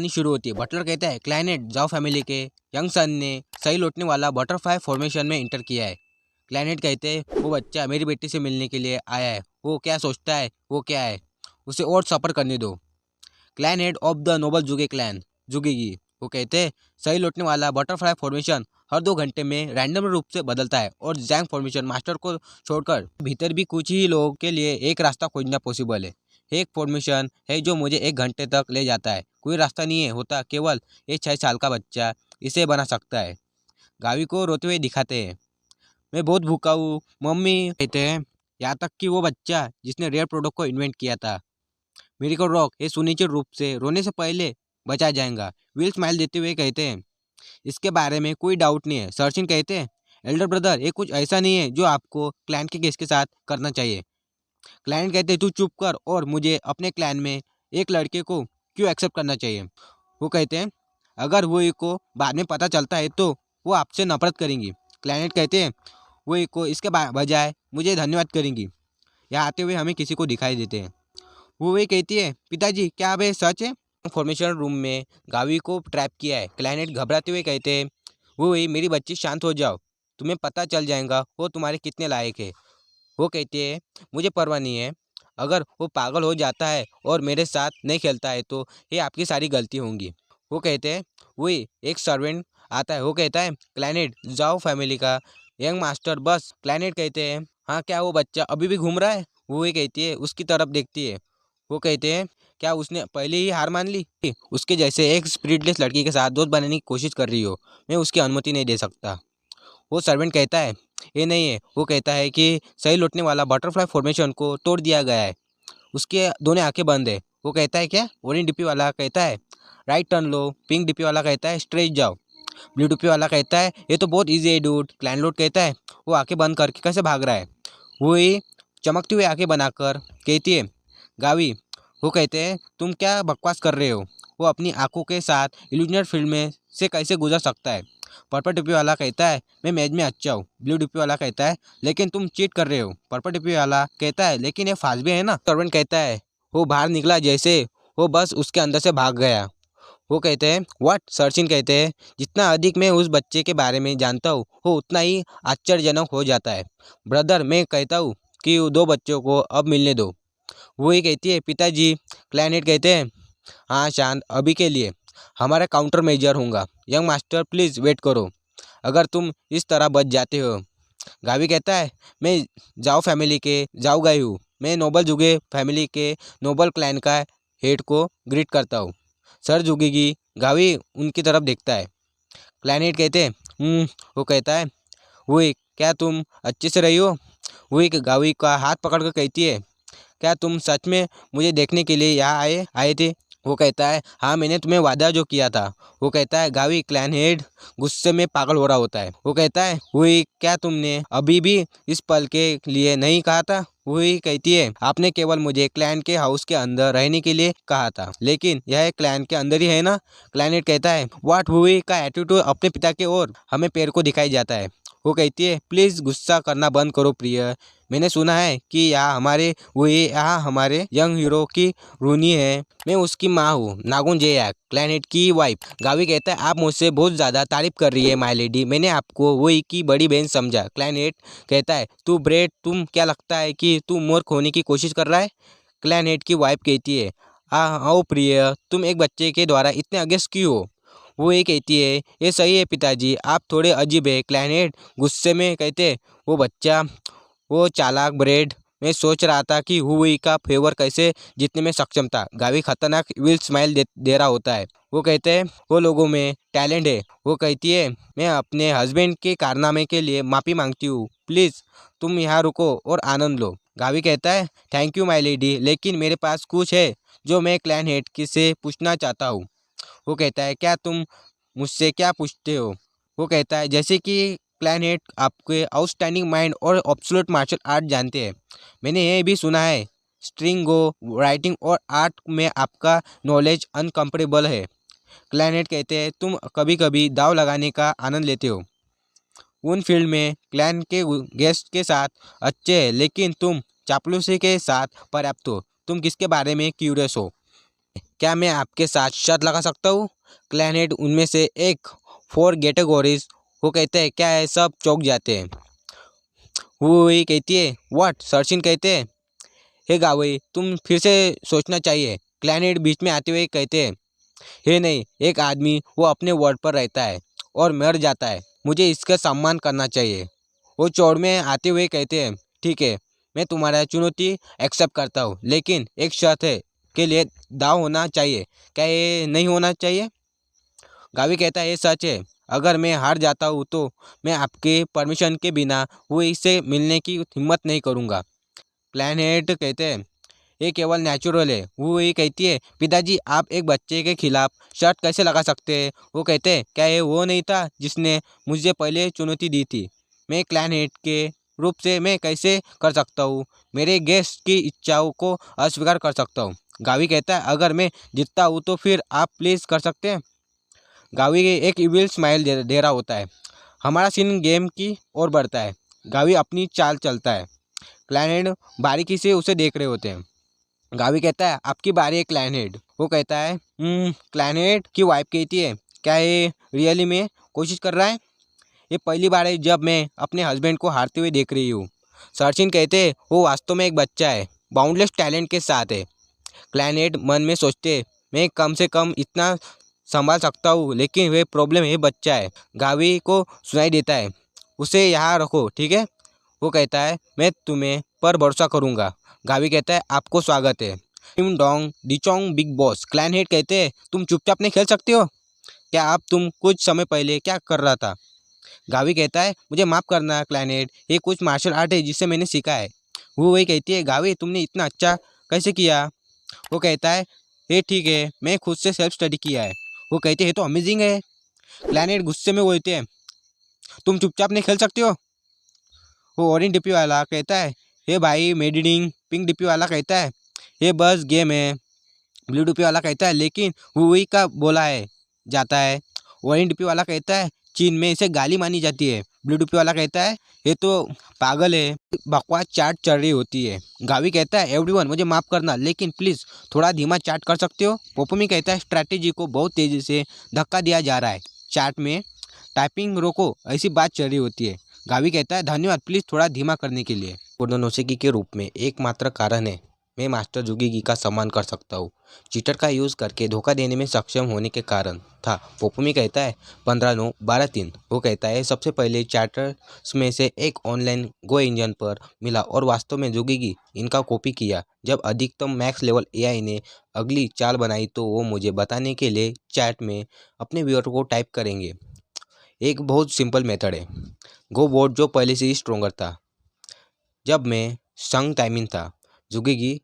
कहानी शुरू होती है। बटलर कहता है, क्लैनेट जाओ फैमिली के यंग सन ने सही लौटने वाला बटरफ्लाई फॉर्मेशन में इंटर किया है। क्लैनेट कहते हैं, वो बच्चा मेरी बेटी से मिलने के लिए आया है। वो क्या सोचता है, वो क्या है, उसे और सफर करने दो। क्लैनेट ऑफ द नोबल जुगे क्लैन जुगेगी। वो कहते हैं, सही लौटने वाला बटरफ्लाई फॉर्मेशन हर 2 घंटे में रैंडम रूप से बदलता है और जैंग फॉर्मेशन मास्टर को छोड़कर भीतर भी कुछ ही लोगों के लिए एक रास्ता खोजना पॉसिबल है। एक फॉर्मेशन है जो मुझे 1 घंटे तक ले जाता है। कोई रास्ता नहीं है होता, केवल एक 6 साल का बच्चा इसे बना सकता है। गावी को रोते हुए दिखाते हैं, मैं बहुत भूखा हूँ मम्मी। कहते हैं, यहाँ तक कि वो बच्चा जिसने रेयर प्रोडक्ट को इन्वेंट किया था, मेरिकल रॉक, ये सुनिश्चित रूप से रोने से पहले बचा जाएगा। विल स्माइल देते हुए कहते हैं, इसके बारे में कोई डाउट नहीं है। सर्चिन कहते हैं, एल्डर ब्रदर, ये कुछ ऐसा नहीं है जो आपको क्लैन के केस के साथ करना चाहिए। क्लाइंट कहते हैं, तू चुप कर और मुझे अपने क्लैन में एक लड़के को क्यों एक्सेप्ट करना चाहिए। वो कहते हैं, अगर वो को बाद में पता चलता है तो वो आपसे नफरत करेंगी। क्लाइंट कहते हैं, वो को इसके बजाय मुझे धन्यवाद करेंगी। यहाँ आते हुए हमें किसी को दिखाई देते हैं। वो वही कहती है, पिताजी क्या अब ये सच है। फॉर्मेशन रूम में गावी को ट्रैप किया है। क्लैनेट घबराते हुए कहते हैं, वो वही मेरी बच्ची शांत हो जाओ, तुम्हें पता चल जाएगा वो तुम्हारे कितने लायक है। वो कहते हैं, मुझे परवाह नहीं है, अगर वो पागल हो जाता है और मेरे साथ नहीं खेलता है तो ये आपकी सारी गलती होंगी। वो कहते हैं, वही एक सर्वेंट आता है। वो कहता है, क्लैनेट जाओ फैमिली का यंग मास्टर बस। क्लैनेट कहते हैं, हाँ क्या वो बच्चा अभी भी घूम रहा है। वो ये कहती है, उसकी तरफ देखती है। वो कहते हैं, क्या उसने पहले ही हार मान ली, उसके जैसे एक स्पिरिटलेस लड़की के साथ दोस्त बनने की कोशिश कर रही हो, मैं उसकी अनुमति नहीं दे सकता। वो सर्वेंट कहता है, ये नहीं है। वो कहता है कि सही लौटने वाला बटरफ्लाई फॉर्मेशन को तोड़ दिया गया है, उसके दोनों आंखें बंद है। वो कहता है, क्या। ऑरेंज डिपी वाला कहता है, राइट टर्न लो। पिंक डिपी वाला कहता है, स्ट्रेट जाओ। ब्लू डिपी वाला कहता है, ये तो बहुत ईजी है डूड। क्लैनलोड कहता है, वो आंखें बंद करके कैसे भाग रहा है। वही चमकती हुई आंखें बनाकर कहती है, गावी। वो कहते हैं, तुम क्या बकवास कर रहे हो, वो अपनी आंखों के साथ इल्यूजनर फील्ड में से कैसे गुजर सकता है। पर्पल डिपी वाला कहता है, मैं मैच में अच्छा हूँ। ब्लू डिपी वाला कहता है, लेकिन तुम चीट कर रहे हो। पर्पल डिपी वाला कहता है, लेकिन ये फास्ट भी है ना। सर्वेंट कहता है, वो बाहर निकला जैसे वो बस उसके अंदर से भाग गया। वो कहते हैं, व्हाट। सर्चिन कहते हैं, जितना अधिक मैं उस बच्चे के बारे में जानता हूँ वो उतना ही आश्चर्यजनक हो जाता है। ब्रदर, मैं कहता हूँ कि 2 बच्चों को अब मिलने दो। वो ही कहती है, पिताजी। क्लैनेट कहते हैं, हाँ शांत, अभी के लिए हमारा काउंटर मेजर होगा। यंग मास्टर प्लीज़ वेट करो, अगर तुम इस तरह बच जाते हो। गावी कहता है, मैं जाओ फैमिली के जाओ गई हूँ। मैं नोबल जुगे फैमिली के नोबल क्लैन का हेड को ग्रीट करता हूँ। सर झुकेगी। गावी उनकी तरफ देखता है। क्लैनेट कहते हैं, वो कहता है, वही क्या तुम अच्छे से रही हो। वही गावी का हाथ पकड़ कर कहती है, क्या तुम सच में मुझे देखने के लिए यहाँ आए आए थे। वो कहता है, हाँ मैंने तुम्हें वादा जो किया था। वो कहता है, गावी। क्लैन हेड गुस्से में पागल हो रहा होता है। वो कहता है, वही क्या तुमने अभी भी इस पल के लिए नहीं कहा था। वही कहती है, आपने केवल मुझे क्लैन के हाउस के अंदर रहने के लिए कहा था, लेकिन यह क्लैन के अंदर ही है ना। क्लैनेट कहता है, व्हाट। वही का एटीट्यूड अपने पिता के और हमें पैर को दिखाई जाता है। वो कहती है, प्लीज़ गुस्सा करना बंद करो प्रिय। मैंने सुना है कि यहाँ हमारे यंग हीरो की रूनी है। मैं उसकी माँ हूँ, नागुन जेयाक, क्लैनेट की वाइफ। गावी कहता है, आप मुझसे बहुत ज़्यादा तारीफ कर रही है माय लेडी, मैंने आपको वही की बड़ी बहन समझा। क्लैनेट कहता है, तू ब्रेड, तुम क्या लगता है कि तू मोर खोने की कोशिश कर रहा है। क्लैनेट की वाइफ कहती है, आओ प्रिय, तुम एक बच्चे के द्वारा इतने अगेंस्ट क्यों हो। वो ये कहती है, ये सही है पिताजी, आप थोड़े अजीब है। क्लैनेट गुस्से में कहते, वो बच्चा, वो चालाक ब्रेड, मैं सोच रहा था कि हुई का फेवर कैसे जीतने में सक्षम था। गावी खतरनाक विल स्माइल दे रहा होता है। वो कहते हैं, वो लोगों में टैलेंट है। वो कहती है, मैं अपने हस्बैंड के कारनामे के लिए माफ़ी मांगती हूँ, प्लीज़ तुम यहाँ रुको और आनंद लो। गावी कहता है, थैंक यू माय लेडी, लेकिन मेरे पास कुछ है जो मैं क्लैन हेड से पूछना चाहता हूँ। वो कहता है, क्या तुम मुझसे क्या पूछते हो। वो कहता है, जैसे कि प्लैनेट आपके आउटस्टैंडिंग माइंड और एब्सोल्यूट मार्शल आर्ट जानते हैं। मैंने ये भी सुना है, स्ट्रिंगो राइटिंग और आर्ट में आपका नॉलेज अनकम्पेरेबल है। प्लैनेट कहते हैं, तुम कभी कभी दाव लगाने का आनंद लेते हो। उन फील्ड में क्लैन के गेस्ट के साथ अच्छे हैं, लेकिन तुम चापलूसी के साथ पर्याप्त हो। तुम किसके बारे में क्यूरियस हो। क्या मैं आपके साथ शर्त लगा सकता हूँ? क्लैनेट उनमें से एक फोर कैटेगरीज वो कहते हैं क्या है, सब चौंक जाते हैं। वो वही कहती है व्हाट, सर्चिन कहते हैं हे गावई तुम फिर से सोचना चाहिए। क्लैनेट बीच में आते हुए कहते हैं हे नहीं, एक आदमी वो अपने वर्ड पर रहता है और मर जाता है, मुझे इसका सम्मान करना चाहिए। वो चौड़ में आते हुए कहते हैं ठीक है, मैं तुम्हारा चुनौती एक्सेप्ट करता हूँ, लेकिन एक शर्त है के लिए दाव होना चाहिए। क्या ये नहीं होना चाहिए? गावी कहता है ये सच है, अगर मैं हार जाता हूँ तो मैं आपके परमिशन के बिना वो इससे मिलने की हिम्मत नहीं करूँगा। प्लैनेट कहते हैं ये केवल नेचुरल है। वो ये कहती है पिताजी आप एक बच्चे के खिलाफ शर्त कैसे लगा सकते हैं? वो कहते हैं क्या ये वो नहीं था जिसने मुझे पहले चुनौती दी थी? मैं क्लैनेट के रूप से मैं कैसे कर सकता हूँ? मेरे गेस्ट की इच्छाओं को अस्वीकार कर सकता हूँ? गावी कहता है अगर मैं जीतता हूँ तो फिर आप प्लीज़ कर सकते हैं। गावी एक इविल स्माइल दे रहा होता है। हमारा सीन गेम की ओर बढ़ता है। गावी अपनी चाल चलता है। क्लैनेट बारीकी से उसे देख रहे होते हैं। गावी कहता है आपकी बारी है क्लैनेट। वो कहता है क्लैनेट की वाइफ कहती है क्या ये रियली में कोशिश कर रहा है? ये पहली बार है जब मैं अपने हस्बैंड को हारते हुए देख रही हूँ। सर्चिन कहते हैं वो वास्तव में एक बच्चा है, बाउंडलेस टैलेंट के साथ है। क्लैनेट मन में सोचते मैं कम से कम इतना संभाल सकता हूँ, लेकिन वे प्रॉब्लम है बच्चा है। गावी को सुनाई देता है उसे यहाँ रखो ठीक है। वो कहता है मैं तुम्हें पर भरोसा करूँगा। गावी कहता है आपको स्वागत है टिम डोंग डिचोंग बिग बॉस। क्लैनहेड कहते हैं तुम चुपचाप नहीं खेल सकते हो क्या? आप तुम कुछ समय पहले क्या कर रहा था? गावी कहता है मुझे माफ़ करना क्लैनहेड, ये कुछ मार्शल आर्ट है जिससे मैंने सीखा है। वो वही कहती है गावी तुमने इतना अच्छा कैसे किया? वो कहता है ये ठीक है, मैं खुद से सेल्फ स्टडी किया है। वो कहते हैं तो अमेजिंग है। क्लैनहेड गुस्से में बोलते हैं तुम चुपचाप नहीं खेल सकते हो? वो ऑरेंज डिपी वाला कहता है हे भाई मेडिडिंग। पिंक डिपी वाला कहता है ये बस गेम है। ब्लू डिपी वाला कहता है लेकिन हुई का बोला है जाता है। ऑरेंज डिपी वाला कहता है चीन में इसे गाली मानी जाती है। ब्लू डिपी वाला कहता है ये तो पागल है। बकवास चाट चल रही होती है। गावी कहता है एवरीवन मुझे माफ़ करना, लेकिन प्लीज़ थोड़ा धीमा चाट कर सकते हो? पोपोमी कहता है स्ट्रैटेजी को बहुत तेज़ी से धक्का दिया जा रहा है, चाट में टाइपिंग रोको, ऐसी बात चल रही होती है। गावी कहता है धन्यवाद, प्लीज़ थोड़ा धीमा करने के लिए। पूर्णनोसेकी के रूप में एकमात्र कारण है मैं मास्टर जुगीगी का सम्मान कर सकता हूँ। चीटर का यूज़ करके धोखा देने में सक्षम होने के कारण था। पोपोमी कहता है 15-9-12-3। वो कहता है सबसे पहले चैटर्स में से एक ऑनलाइन गो इंजन पर मिला और वास्तव में जुगीगी इनका कॉपी किया। जब अधिकतम मैक्स लेवल एआई ने अगली चाल बनाई तो वो मुझे बताने के लिए चैट में अपने व्यूअर को टाइप करेंगे। एक बहुत सिंपल मेथड है गो बोर्ड जो पहले से ही स्ट्रोंगर था। जब मैं संग टाइमिंग था जुगीगी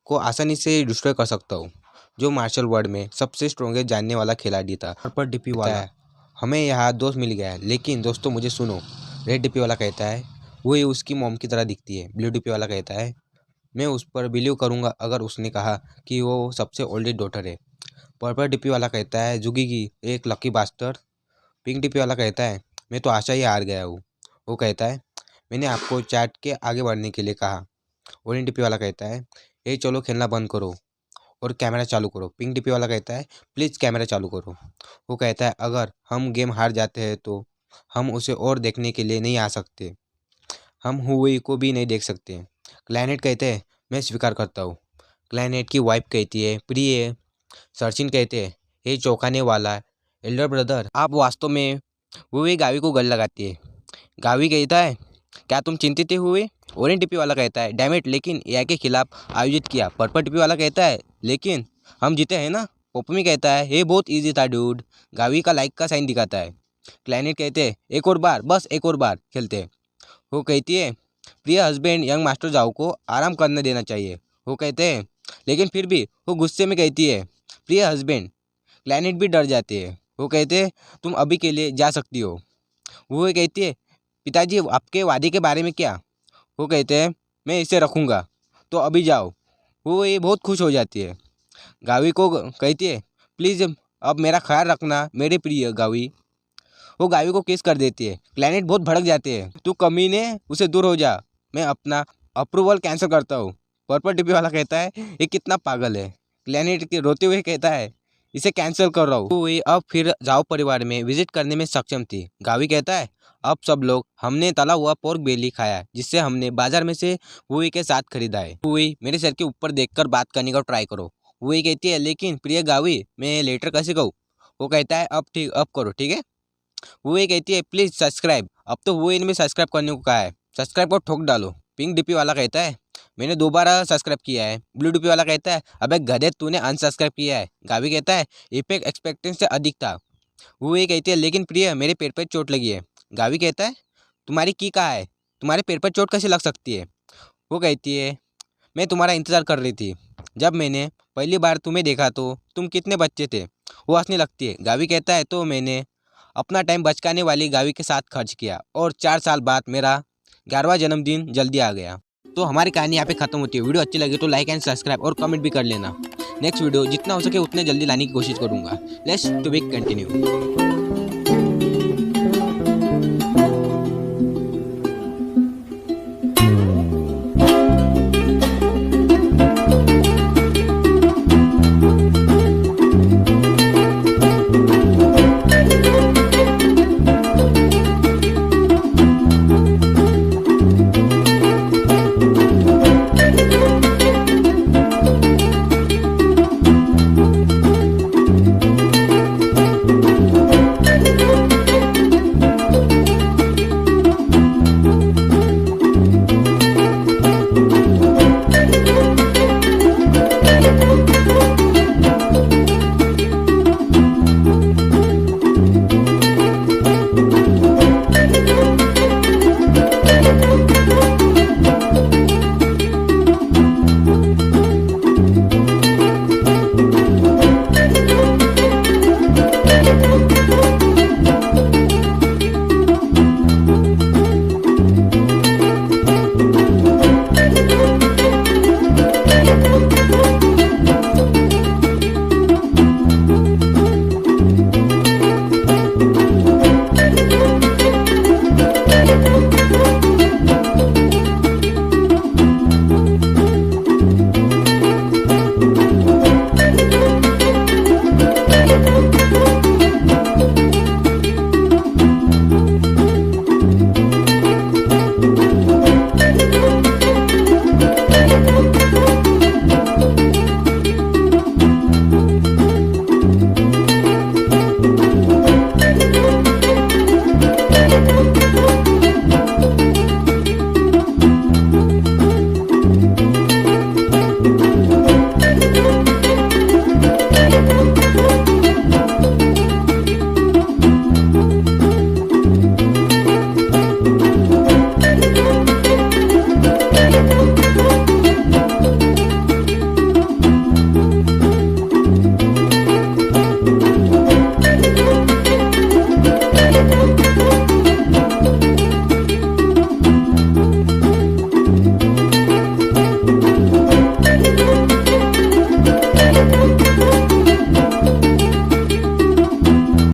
को आसानी से डिस्ट्रॉय कर सकता हूँ, जो मार्शल वर्ल्ड में सबसे स्ट्रॉन्गेस्ट जानने वाला खिलाड़ी था। पर्पल डिपी वाला हमें यहाँ दोस्त मिल गया है, लेकिन दोस्तों मुझे सुनो। रेड डिपी वाला कहता है वो ही उसकी मॉम की तरह दिखती है। ब्लू डिपी वाला कहता है मैं उस पर बिलीव करूँगा अगर उसने कहा कि वो सबसे ओल्डेस्ट डॉटर है। पर्पल डिपी वाला कहता है जुगीगी एक लकी बास्टर। पिंक डिपी वाला कहता है मैं तो आशा ही हार गया हूँ। वो कहता है मैंने आपको चैट के आगे बढ़ने के लिए कहा। ऑरेंज डिपी वाला कहता है ये चलो खेलना बंद करो और कैमरा चालू करो। पिंक डिपी वाला कहता है प्लीज़ कैमरा चालू करो। वो कहता है अगर हम गेम हार जाते हैं तो हम उसे और देखने के लिए नहीं आ सकते, हम हुई को भी नहीं देख सकते। क्लैनेट कहते हैं मैं स्वीकार करता हूँ। क्लैनेट की वाइफ कहती है प्रिय। सर्चिन कहते हैं ये चौंकाने वाला एल्डर ब्रदर आप वास्तव में हुई गावी को गल लगाती है। गावी कहता है क्या तुम चिंतित हुए? ऑरेंज टिपी वाला कहता है डैमेट, लेकिन एआई के खिलाफ आयोजित किया। पर्पल टिपी वाला कहता है लेकिन हम जीते हैं ना? पोपमी कहता है ये बहुत इजी था डूड। गावी का लाइक का साइन दिखाता है। क्लैनेट कहते हैं एक और बार, बस एक और बार खेलते हैं। वो कहती है प्रिय हस्बैंड यंग मास्टर जाओ को आराम करने देना चाहिए। वो कहते हैं लेकिन फिर भी वो गुस्से में कहती है प्रिय हस्बैंड। क्लैनेट भी डर जाते हैं। वो कहते हैं तुम अभी के लिए जा सकती हो। वो कहती है पिताजी आपके वादे के बारे में क्या? वो कहते हैं मैं इसे रखूँगा, तो अभी जाओ। वो ये बहुत खुश हो जाती है। गावी को कहती है प्लीज़ अब मेरा ख्याल रखना मेरे प्रिय गावी। वो गावी को किस कर देती है। क्लैनेट बहुत भड़क जाते हैं तू कमीने, उसे दूर हो जा, मैं अपना अप्रूवल कैंसिल करता हूँ। पर्पल टिपी वाला कहता है ये कितना पागल है। क्लैनेट के रोते हुए कहता है इसे कैंसिल कर रहा हूँ। हुई अब फिर जाओ परिवार में विजिट करने में सक्षम थी। गावी कहता है अब सब लोग हमने तला हुआ पोर्क बेली खाया जिससे हमने बाजार में से हुई के साथ खरीदा है। हुई मेरे सर के ऊपर देखकर बात करने का ट्राई करो। हुई कहती है लेकिन प्रिय गावी मैं लेटर कैसे कहूँ। वो कहता है अब करो ठीक है। हुई कहती है प्लीज सब्सक्राइब। अब तो हुई ने भी सब्सक्राइब करने को कहा है, सब्सक्राइब को ठोक डालो। पिंक डीपी वाला कहता है मैंने दोबारा सब्सक्राइब किया है। ब्लू डीपी वाला कहता है अबे गधे तूने अनसब्सक्राइब किया है। गावी कहता है इफेक्ट एक्सपेक्टेंस से अधिक था। वो ये कहती है लेकिन प्रिय मेरे पैर पर चोट लगी है। गावी कहता है तुम्हारी की कहा है, तुम्हारे पैर पर चोट कैसे लग सकती है। वो कहती है मैं तुम्हारा इंतज़ार कर रही थी। जब मैंने पहली बार तुम्हें देखा तो तुम कितने बच्चे थे। वो हंसने लगती है। गावी कहता है तो मैंने अपना टाइम बचकाने वाली गावी के साथ खर्च किया और 4 साल बाद मेरा 11वां जन्मदिन जल्दी आ गया। तो हमारी कहानी यहाँ पे खत्म होती है। वीडियो अच्छी लगी तो लाइक एंड सब्सक्राइब और कमेंट भी कर लेना। नेक्स्ट वीडियो जितना हो सके उतने जल्दी लाने की कोशिश करूँगा। Let's to be continue.